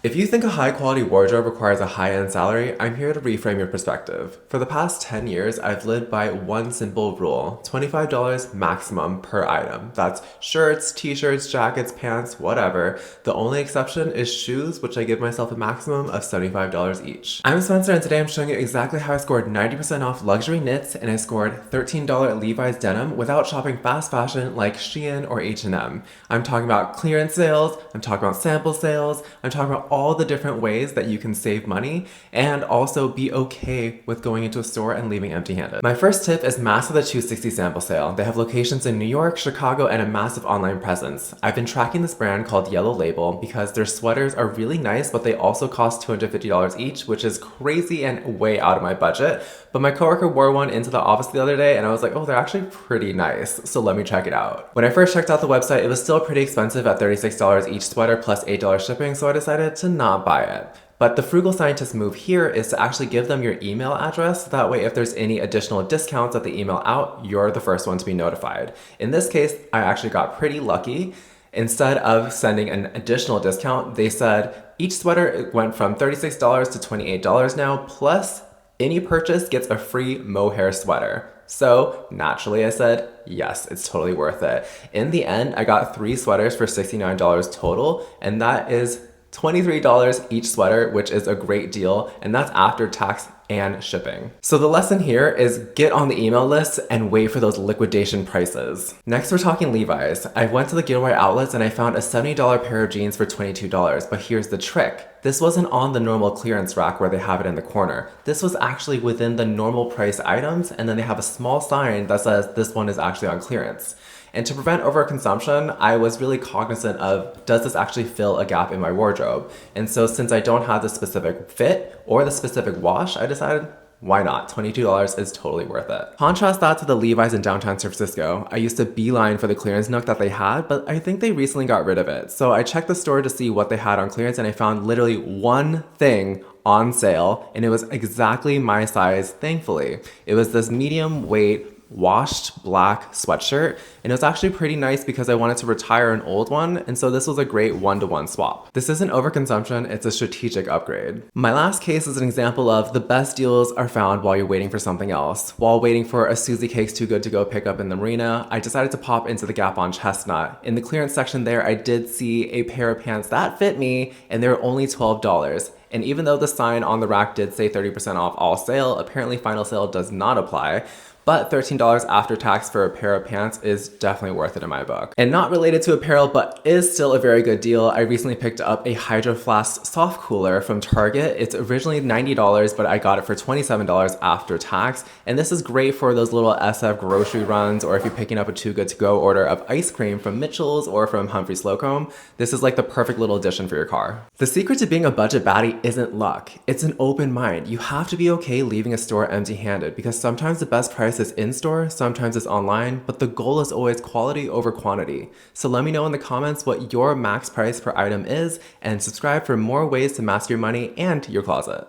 If you think a high-quality wardrobe requires a high-end salary, I'm here to reframe your perspective. For the past 10 years, I've lived by one simple rule: $25 maximum per item. That's shirts, t-shirts, jackets, pants, whatever. The only exception is shoes, which I give myself a maximum of $75 each. I'm Spencer, and today I'm showing you exactly how I scored 90% off luxury knits and I scored $13 Levi's denim without shopping fast fashion like Shein or H&M. I'm talking about clearance sales, I'm talking about sample sales, I'm talking about all the different ways that you can save money and also be okay with going into a store and leaving empty-handed. My first tip is master the 260 sample sale. They have locations in New York, Chicago, and a massive online presence. I've been tracking this brand called Yellow Label because their sweaters are really nice, but they also cost $250 each, which is crazy and way out of my budget. But my coworker wore one into the office the other day and I was like, oh, they're actually pretty nice, so let me check it out. When I first checked out the website, it was still pretty expensive at $36 each sweater plus $8 shipping, so I decided to not buy it. But the Frugal Scientist move here is to actually give them your email address. That way, if there's any additional discounts that they email out, you're the first one to be notified. In this case, I actually got pretty lucky. Instead of sending an additional discount, they said each sweater went from $36 to $28 now, plus any purchase gets a free mohair sweater. So naturally I said, yes, it's totally worth it. In the end, I got 3 sweaters for $69 total, and that is $23 each sweater, which is a great deal, and that's after tax and shipping. So the lesson here is get on the email list and wait for those liquidation prices. Next, we're talking Levi's. I went to the Gilroy Outlets and I found a $70 pair of jeans for $22, but here's the trick. This wasn't on the normal clearance rack where they have it in the corner. This was actually within the normal price items, and then they have a small sign that says this one is actually on clearance. And to prevent overconsumption, I was really cognizant of, does this actually fill a gap in my wardrobe? And so since I don't have the specific fit or the specific wash, I decided, why not? $22 is totally worth it. Contrast that to the Levi's in downtown San Francisco. I used to beeline for the clearance nook that they had, but I think they recently got rid of it. So I checked the store to see what they had on clearance, and I found literally one thing on sale, and it was exactly my size, thankfully. It was this medium weight washed black sweatshirt, and it was actually pretty nice because I wanted to retire an old one, and so this was a great one-to-one swap. This isn't overconsumption, it's a strategic upgrade. My last case is an example of the best deals are found while you're waiting for something else. While waiting for a SusieCakes Too Good To Go pickup in the marina, I decided to pop into the Gap on Chestnut. In the clearance section there, I did see a pair of pants that fit me, and they were only $12. And even though the sign on the rack did say 30% off all sale, apparently final sale does not apply. But $13 after tax for a pair of pants is definitely worth it in my book. And not related to apparel, but is still a very good deal, I recently picked up a Hydroflask soft cooler from Target. It's originally $90, but I got it for $27 after tax. And this is great for those little SF grocery runs, or if you're picking up a Too Good To Go order of ice cream from Mitchell's or from Humphrey Slocum. This is like the perfect little addition for your car. The secret to being a budget baddie isn't luck. It's an open mind. You have to be okay leaving a store empty-handed, because sometimes the best price is in-store, sometimes it's online, but the goal is always quality over quantity. So let me know in the comments what your max price per item is, and subscribe for more ways to master your money and your closet.